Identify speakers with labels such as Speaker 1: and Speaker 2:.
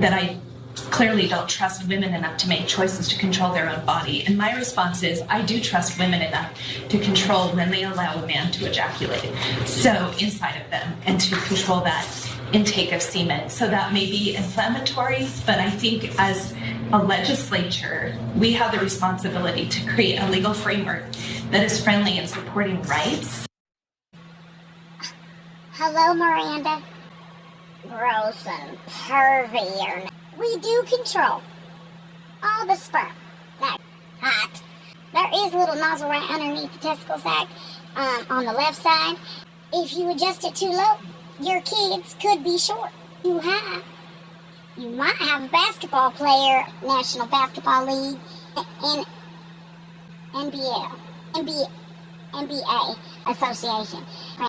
Speaker 1: that I clearly don't trust women enough to make choices to control their own body. And my response is, I do trust women enough to control when they allow a man to ejaculate so inside of them and to control that intake of semen. So that may be inflammatory, but I think as a legislature, we have the responsibility to create a legal framework that is friendly in supporting rights.
Speaker 2: Hello, Miranda. Gross and pervy. We do control all the sperm. That's hot. There is a little nozzle right underneath the testicle sac on the left side. If you adjust it too low, your kids could be short. Too high. You might have a basketball player, National Basketball League, and NBA Association.